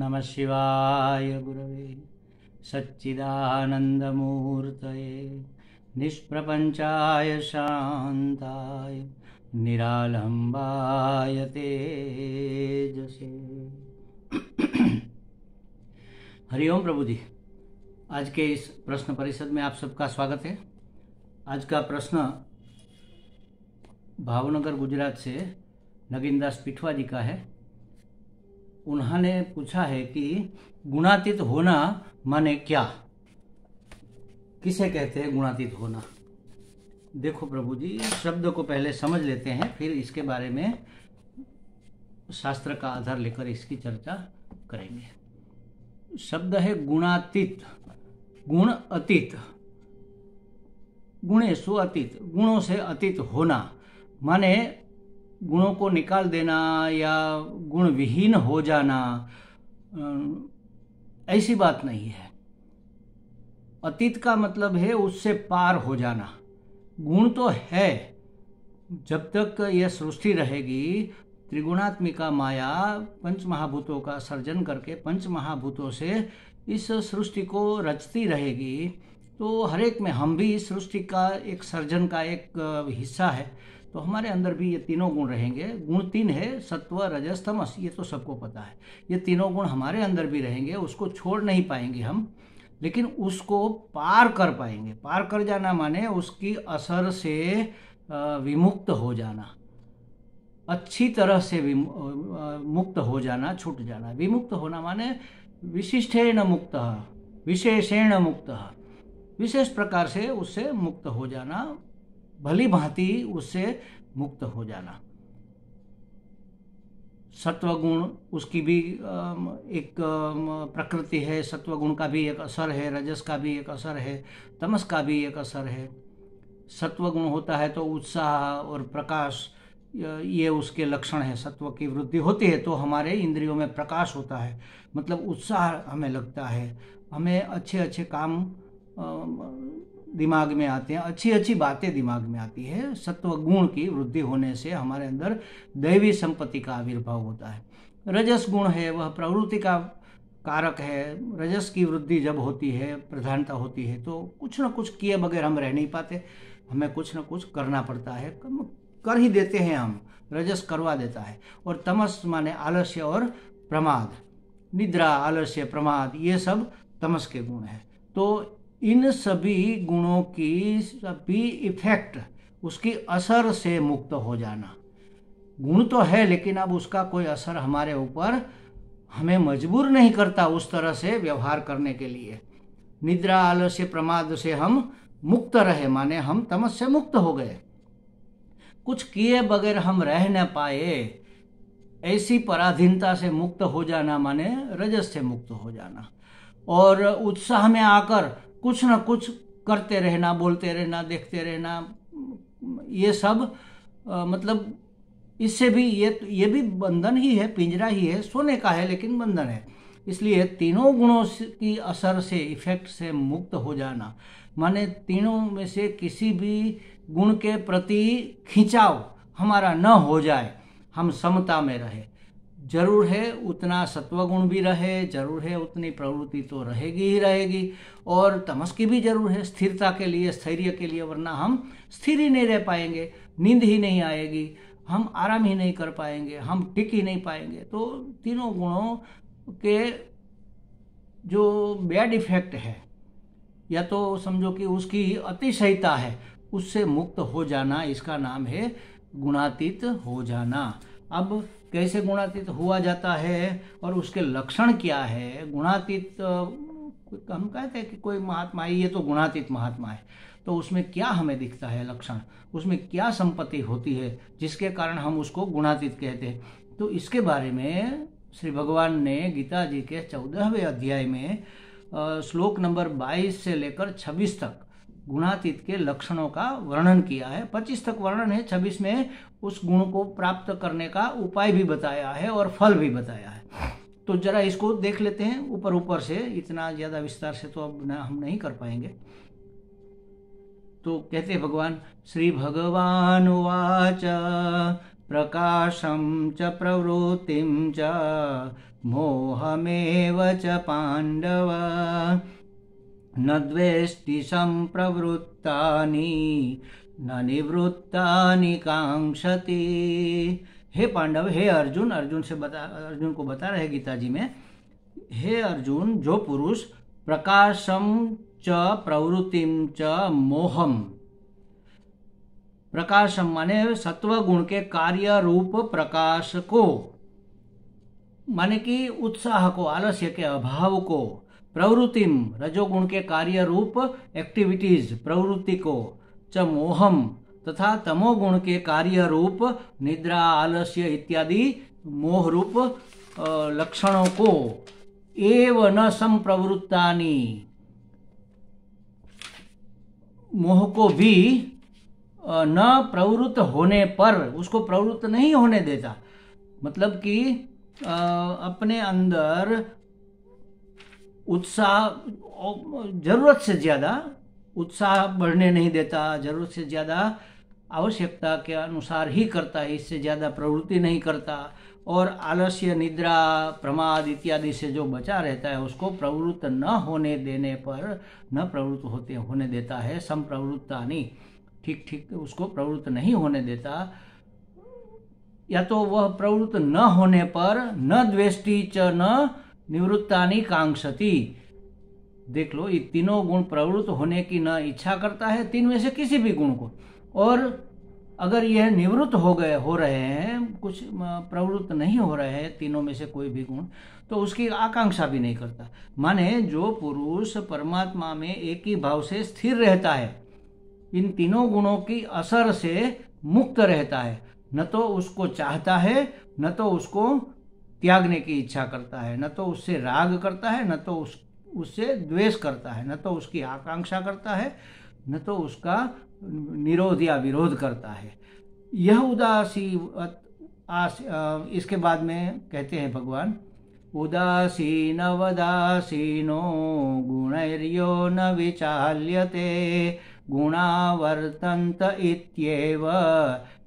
नमः शिवाय गुरवे सच्चिदानन्दमूर्तये निष्प्रपञ्चाय शान्ताय निरालम्बाय तेजसे। हरिओम प्रभु जी, आज के इस प्रश्न परिषद में आप सबका स्वागत है। आज का प्रश्न भावनगर गुजरात से नगीनदास पिठवा जी का है। उन्होंने पूछा है कि गुणातीत होना माने क्या, किसे कहते हैं गुणातीत होना। देखो प्रभु जी, शब्द को पहले समझ लेते हैं, फिर इसके बारे में शास्त्र का आधार लेकर इसकी चर्चा करेंगे। शब्द है गुणातीत, गुण अतीत, गुणेषु अतीत, गुणों से अतीत होना माने गुणों को निकाल देना या गुण विहीन हो जाना, ऐसी बात नहीं है। अतीत का मतलब है उससे पार हो जाना। गुण तो है, जब तक यह सृष्टि रहेगी त्रिगुणात्मिका माया पंच महाभूतों का सर्जन करके पंच महाभूतों से इस सृष्टि को रचती रहेगी, तो हर एक में हम भी इस सृष्टि का एक सर्जन का एक हिस्सा है। तो हमारे अंदर भी ये तीनों गुण रहेंगे। गुण तीन है, सत्व रजस तमस, ये तो सबको पता है। ये तीनों गुण हमारे अंदर भी रहेंगे, उसको छोड़ नहीं पाएंगे हम, लेकिन उसको पार कर पाएंगे। पार कर जाना माने उसकी असर से विमुक्त हो जाना, अच्छी तरह से मुक्त हो जाना, छूट जाना। विमुक्त होना माने विशिष्टेन मुक्त, विशेषेण मुक्त, विशेष प्रकार से उससे मुक्त हो जाना, भली भांति उससे मुक्त हो जाना। सत्वगुण उसकी भी एक प्रकृति है, सत्वगुण का भी एक असर है, रजस का भी एक असर है, तमस का भी एक असर है। सत्वगुण होता है तो उत्साह और प्रकाश, ये उसके लक्षण है। सत्व की वृद्धि होती है तो हमारे इंद्रियों में प्रकाश होता है, मतलब उत्साह हमें लगता है, हमें अच्छे अच्छे काम दिमाग में आते हैं, अच्छी अच्छी बातें दिमाग में आती है। सत्व गुण की वृद्धि होने से हमारे अंदर दैवी संपत्ति का आविर्भाव होता है। रजस गुण है, वह प्रवृत्ति का कारक है। रजस की वृद्धि जब होती है, प्रधानता होती है, तो कुछ न कुछ किए बगैर हम रह नहीं पाते, हमें कुछ न कुछ करना पड़ता है, कर ही देते हैं हम, रजस करवा देता है। और तमस माने आलस्य और प्रमाद, निद्रा, आलस्य, प्रमाद, ये सब तमस के गुण हैं। तो इन सभी गुणों की सभी इफेक्ट, उसकी असर से मुक्त हो जाना। गुण तो है लेकिन अब उसका कोई असर हमारे ऊपर हमें मजबूर नहीं करता उस तरह से व्यवहार करने के लिए। निद्रा, आलस्य, प्रमाद से हम मुक्त रहे माने हम तमस से मुक्त हो गए। कुछ किए बगैर हम रह न पाए, ऐसी पराधीनता से मुक्त हो जाना माने रजस से मुक्त हो जाना। और उत्साह में आकर कुछ न कुछ करते रहना, बोलते रहना, देखते रहना, ये सब मतलब इससे भी ये भी बंधन ही है, पिंजरा ही है, सोने का है लेकिन बंधन है। इसलिए तीनों गुणों की असर से, इफेक्ट से मुक्त हो जाना माने तीनों में से किसी भी गुण के प्रति खिंचाव हमारा न हो जाए, हम समता में रहे। जरूर है उतना सत्वगुण भी रहे, जरूर है उतनी प्रवृत्ति तो रहेगी ही रहेगी, और तमस की भी जरूर है स्थिरता के लिए, स्थैर्य के लिए, वरना हम स्थिर ही नहीं रह पाएंगे, नींद ही नहीं आएगी, हम आराम ही नहीं कर पाएंगे, हम टिक ही नहीं पाएंगे। तो तीनों गुणों के जो बैड इफेक्ट है, या तो समझो कि उसकी अतिशयता है, उससे मुक्त हो जाना, इसका नाम है गुणातीत हो जाना। अब कैसे गुणातीत हुआ जाता है और उसके लक्षण क्या है? गुणातीत हम कहते हैं कि कोई महात्मा है, ये तो गुणातीत महात्मा है, तो उसमें क्या हमें दिखता है लक्षण, उसमें क्या संपत्ति होती है जिसके कारण हम उसको गुणातीत कहते हैं? तो इसके बारे में श्री भगवान ने गीता जी के 14वें अध्याय में श्लोक नंबर 22 से लेकर 26 तक गुणातीत के लक्षणों का वर्णन किया है। 25 तक वर्णन है, 26 में उस गुण को प्राप्त करने का उपाय भी बताया है और फल भी बताया है। तो जरा इसको देख लेते हैं ऊपर ऊपर से, इतना ज्यादा विस्तार से तो अब हम नहीं कर पाएंगे। तो कहते हैं भगवान, श्री भगवान उवाच प्रकाशं च प्रवृत्तिं च मोहमेव च पांडव न द्वेष्टि संप्रवृत्तानि न निवृत्तानि कांक्षति। हे पांडव, हे अर्जुन, अर्जुन को बता रहे गीता जी में, हे अर्जुन, जो पुरुष प्रकाशम च प्रवृत्तिम च मोहम, प्रकाशम माने सत्व गुण के कार्य रूप प्रकाश को, माने कि उत्साह को, आलस्य के अभाव को, प्रवृत्तिम रजोगुण के कार्य रूप एक्टिविटीज प्रवृत्ति को, च मोहम तथा तमोगुण के कार्य रूप निद्रा आलस्य इत्यादि मोह रूप लक्षणों को, एव न संप्रवृत्तानि, मोह को भी न प्रवृत्त होने पर, उसको प्रवृत्त नहीं होने देता, मतलब कि अपने अंदर उत्साह, जरूरत से ज्यादा उत्साह बढ़ने नहीं देता, जरूरत से ज्यादा आवश्यकता के अनुसार ही करता है, इससे ज्यादा प्रवृत्ति नहीं करता, और आलस्य निद्रा प्रमाद इत्यादि से जो बचा रहता है उसको प्रवृत्त न होने देने पर न प्रवृत्त होने देता है। संप्रवृत्तानि, ठीक ठीक उसको प्रवृत्त नहीं होने देता, या तो वह प्रवृत्त न होने पर न द्वेष्टि च न निवृत्तानि कांक्षति। देख लो, ये तीनों गुण प्रवृत्त होने की न इच्छा करता है, तीन में से किसी भी गुण को, और अगर यह निवृत्त हो रहे हैं, कुछ प्रवृत्त नहीं हो रहे हैं तीनों में से कोई भी गुण, तो उसकी आकांक्षा भी नहीं करता। माने जो पुरुष परमात्मा में एक ही भाव से स्थिर रहता है, इन तीनों गुणों की असर से मुक्त रहता है, न तो उसको चाहता है, न तो उसको त्यागने की इच्छा करता है, न तो उससे राग करता है, न तो उससे द्वेष करता है, न तो उसकी आकांक्षा करता है, न तो उसका निरोध या विरोध करता है। यह इसके बाद में कहते हैं भगवान, उदासीन वदासीनो गुणैर्यो न विचाल्यते गुणावर्तन्त इत्येव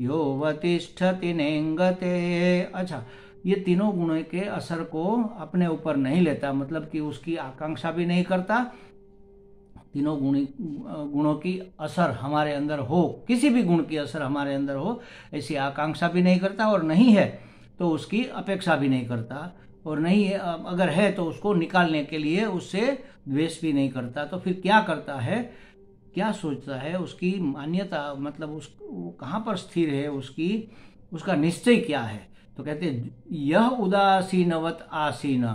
योऽवतिष्ठति नेङ्गते। अच्छा, ये तीनों गुणों के असर को अपने ऊपर नहीं लेता, मतलब कि उसकी आकांक्षा भी नहीं करता, तीनों गुणों की असर हमारे अंदर हो, किसी भी गुण की असर हमारे अंदर हो, ऐसी आकांक्षा भी नहीं करता, और नहीं है तो उसकी अपेक्षा भी नहीं करता, और नहीं है अगर है तो उसको निकालने के लिए उससे द्वेष भी नहीं करता। तो फिर क्या करता है, क्या सोचता है, उसकी मान्यता, मतलब वो कहाँ पर स्थिर है, उसका निश्चय क्या है। तो कहते हैं यह उदासीनवत आसीन,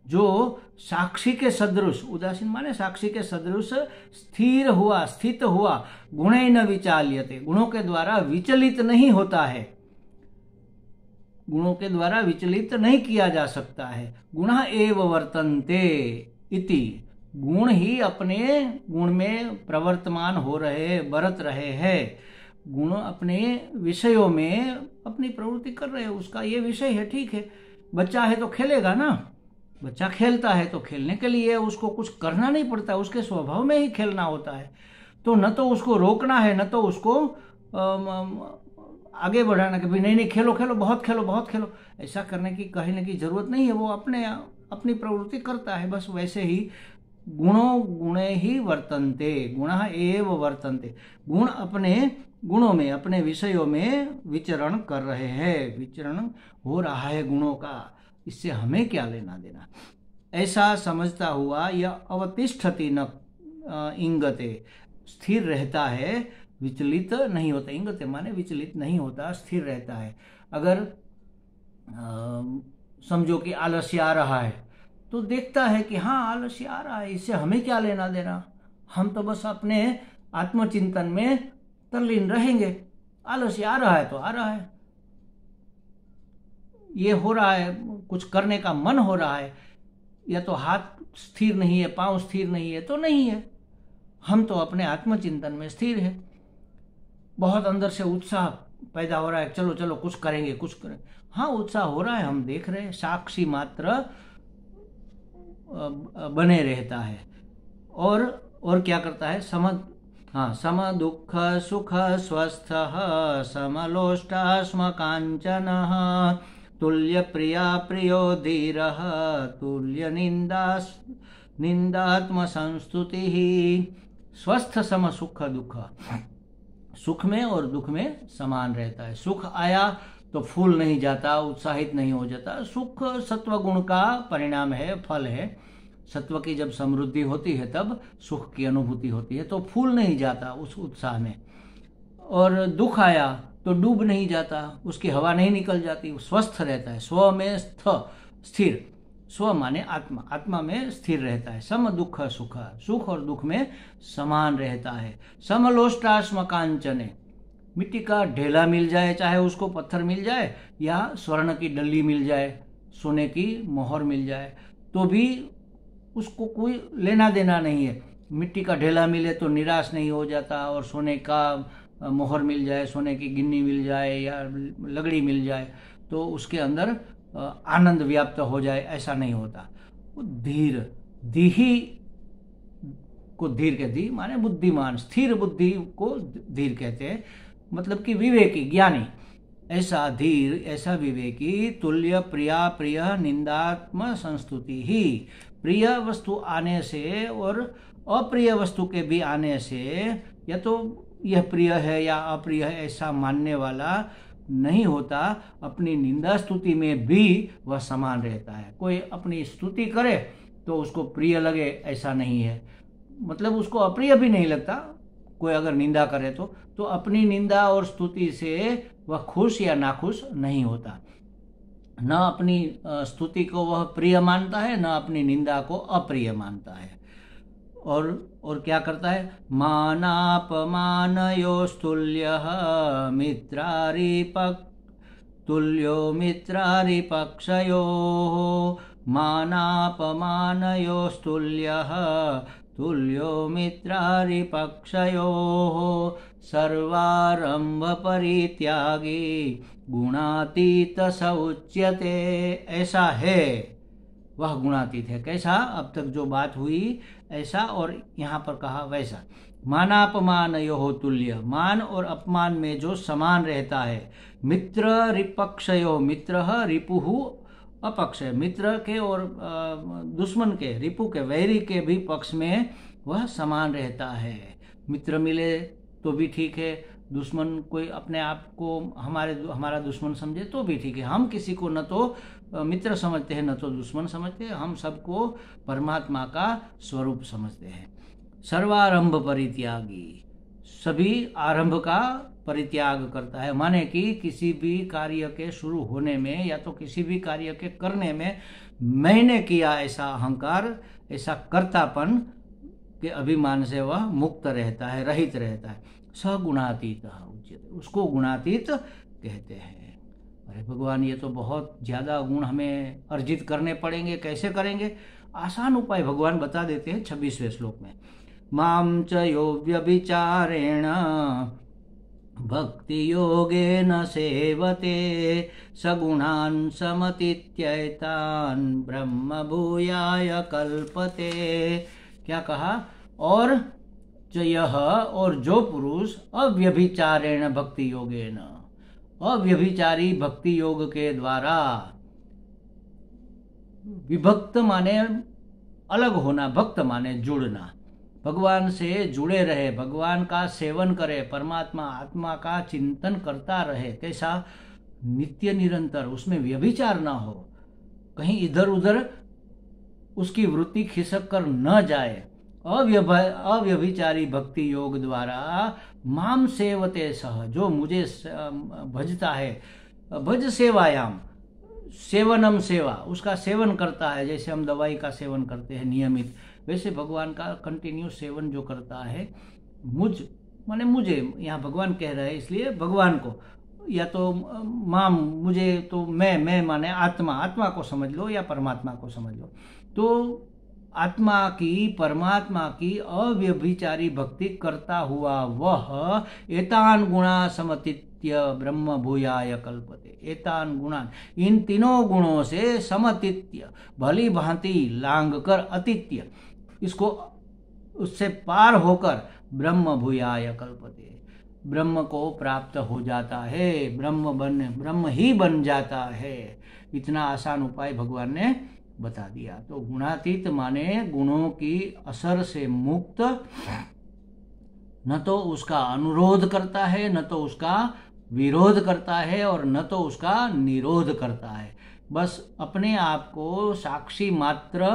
जो साक्षी के सदृश, उदासीन माने साक्षी के सदृश स्थिर हुआ, स्थित हुआ, गुणे न विचाल्यते, गुणों के द्वारा विचलित नहीं होता है, गुणों के द्वारा विचलित नहीं किया जा सकता है। गुणः एव वर्तन्ते इति, गुण ही अपने गुण में प्रवर्तमान हो रहे, बरत रहे हैं, गुण अपने विषयों में अपनी प्रवृत्ति कर रहे हैं, उसका ये विषय है, ठीक है। बच्चा है तो खेलेगा ना, बच्चा खेलता है तो खेलने के लिए उसको कुछ करना नहीं पड़ता, उसके स्वभाव में ही खेलना होता है। तो न तो उसको रोकना है, न तो उसको आगे बढ़ाना कि भाई नहीं खेलो खेलो, बहुत खेलो बहुत खेलो, ऐसा कहने की जरूरत नहीं है। वो अपनी प्रवृत्ति करता है, बस वैसे ही गुणे ही वर्तन्ते, गुणः एव वर्तन्ते, गुण अपने गुणों में, अपने विषयों में विचरण कर रहे हैं, विचरण हो रहा है गुणों का, इससे हमें क्या लेना देना। ऐसा समझता हुआ यह अवतिष्ठति न इंगते, स्थिर रहता है, विचलित नहीं होता। इंगते माने विचलित नहीं होता, स्थिर रहता है। अगर समझो कि आलस्य आ रहा है तो देखता है कि हाँ आलस्य आ रहा है, इससे हमें क्या लेना देना, हम तो बस अपने आत्मचिंतन में तल्लीन रहेंगे। आलस्य आ रहा है तो आ रहा है, ये हो रहा है, कुछ करने का मन हो रहा है, या तो हाथ स्थिर नहीं है, पांव स्थिर नहीं है तो नहीं है, हम तो अपने आत्मचिंतन में स्थिर है। बहुत अंदर से उत्साह पैदा हो रहा है, चलो चलो कुछ करेंगे कुछ करें, हाँ उत्साह हो रहा है, हम देख रहे हैं, साक्षी मात्र बने रहता है। और क्या करता है, सम दुख सुख स्वस्थ समलोष्टास्म कांचन। तो तुल्य प्रिया प्रियो धीरः तुल्य निंदात्म संस्तुति ही। स्वस्थ सम सुख दुख, सुख में और दुख में समान रहता है। सुख आया तो फूल नहीं जाता, उत्साहित नहीं हो जाता। सुख सत्व गुण का परिणाम है, फल है। सत्व की जब समृद्धि होती है तब सुख की अनुभूति होती है, तो फूल नहीं जाता उस उत्साह में। और दुख आया तो डूब नहीं जाता, उसकी हवा नहीं निकल जाती, स्वस्थ रहता है। स्व में स्थिर, स्व माने आत्मा, आत्मा में स्थिर रहता है। सम दुख सुख, सुख और दुख में समान रहता है। समलोष्टाश्म कांचने, मिट्टी का ढेला मिल जाए, चाहे उसको पत्थर मिल जाए या स्वर्ण की डली मिल जाए, सोने की मोहर मिल जाए, तो भी उसको कोई लेना देना नहीं है। मिट्टी का ढेला मिले तो निराश नहीं हो जाता, और सोने का मोहर मिल जाए, सोने की गिन्नी मिल जाए या लगड़ी मिल जाए तो उसके अंदर आनंद व्याप्त हो जाए, ऐसा नहीं होता। वो धीर, धीही को धीर के धी माने बुद्धिमान, स्थिर बुद्धि को धीर कहते हैं, मतलब कि विवेकी, ज्ञानी। ऐसा धीर, ऐसा विवेकी, तुल्य प्रिया प्रिय निंदात्म संस्तुति ही। प्रिय वस्तु आने से और अप्रिय वस्तु के भी आने से, या तो यह प्रिय है या अप्रिय है ऐसा मानने वाला नहीं होता। अपनी निंदा स्तुति में भी वह समान रहता है। कोई अपनी स्तुति करे तो उसको प्रिय लगे, ऐसा नहीं है, मतलब उसको अप्रिय भी नहीं लगता। कोई अगर निंदा करे तो अपनी निंदा और स्तुति से वह खुश या नाखुश नहीं होता। न अपनी स्तुति को वह प्रिय मानता है, न अपनी निंदा को अप्रिय मानता है। और क्या करता है? मानापमानयोस्तुल्यः तुल्यो मित्रारिपक्षयोः। मानापमानयोस्तुल्यः तुल्यो मित्रारिपक्षयोः। सर्वारंभ परित्यागी गुणातीत स उच्यते। ऐसा है, वह गुणातीत है। कैसा? अब तक जो बात हुई ऐसा, और यहाँ पर कहा वैसा। मानापमान यो तुल्य, मान और अपमान में जो समान रहता है। मित्र रिपक्षयो, मित्र रिपुहु अपक्षय, मित्र के और दुश्मन के, रिपु के, वैरी के भी पक्ष में वह समान रहता है। मित्र मिले तो भी ठीक है, दुश्मन कोई अपने आप को हमारा दुश्मन समझे तो भी ठीक है। हम किसी को न तो मित्र समझते हैं न तो दुश्मन समझते हैं, हम सबको परमात्मा का स्वरूप समझते हैं। सर्वारंभ परित्यागी, सभी आरंभ का परित्याग करता है, माने कि किसी भी कार्य के शुरू होने में या तो किसी भी कार्य के करने में मैंने किया ऐसा अहंकार, ऐसा कर्तापन के अभिमान से वह मुक्त रहता है, रहित रहता है। सगुणातीत उच्यते, उसको गुणातीत कहते हैं। अरे भगवान, ये तो बहुत ज्यादा गुण हमें अर्जित करने पड़ेंगे, कैसे करेंगे? आसान उपाय भगवान बता देते हैं 26वें श्लोक में। माम च यो व्यभिचारेण भक्ति योगेन सेवते सगुणान् समतीत्यैतान् ब्रह्म भूयाय कल्पते। क्या कहा? और यह, और जो पुरुष अव्यभिचारेण भक्ति योगेन, अव्यभिचारी भक्ति योग के द्वारा, विभक्त माने अलग होना, भक्त माने जुड़ना, भगवान से जुड़े रहे, भगवान का सेवन करे, परमात्मा आत्मा का चिंतन करता रहे। कैसा? नित्य निरंतर, उसमें व्यभिचार ना हो, कहीं इधर उधर उसकी वृत्ति खिसक कर न जाए। अव्यभिचारी भक्ति योग द्वारा माम सेवते सह, जो मुझे भजता है, भज सेवायाम, सेवनम सेवा, उसका सेवन करता है। जैसे हम दवाई का सेवन करते हैं नियमित, वैसे भगवान का कंटिन्यू सेवन जो करता है, माने मुझे, यहाँ भगवान कह रहे हैं इसलिए भगवान को, या तो माम मुझे, तो मैं माने आत्मा, आत्मा को समझ लो या परमात्मा को समझ लो। तो आत्मा की, परमात्मा की अव्यभिचारी भक्ति करता हुआ वह एतान गुणा समतीत्य ब्रह्म भूयाय कल्पते। एतान गुणान, इन तीनों गुणों से समतीत्य, भली भांति लांग कर, अतित्य, इसको उससे पार होकर ब्रह्म भूयाय कल्पते, ब्रह्म को प्राप्त हो जाता है, ब्रह्म ही बन जाता है। इतना आसान उपाय भगवान ने बता दिया। तो गुणातीत माने गुणों की असर से मुक्त, न तो उसका अनुरोध करता है, न तो उसका विरोध करता है, और न तो उसका निरोध करता है। बस अपने आप को साक्षी मात्र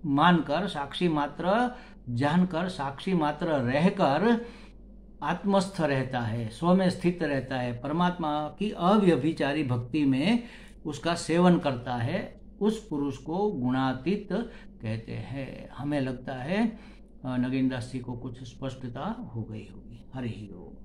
मानकर, साक्षी मात्र जानकर, साक्षी मात्र रहकर आत्मस्थ रहता है, स्व में स्थित रहता है, परमात्मा की अव्यभिचारी भक्ति में उसका सेवन करता है। उस पुरुष को गुणातीत कहते हैं। हमें लगता है नगेंद्र दास जी को कुछ स्पष्टता हो गई होगी। हरि ओम।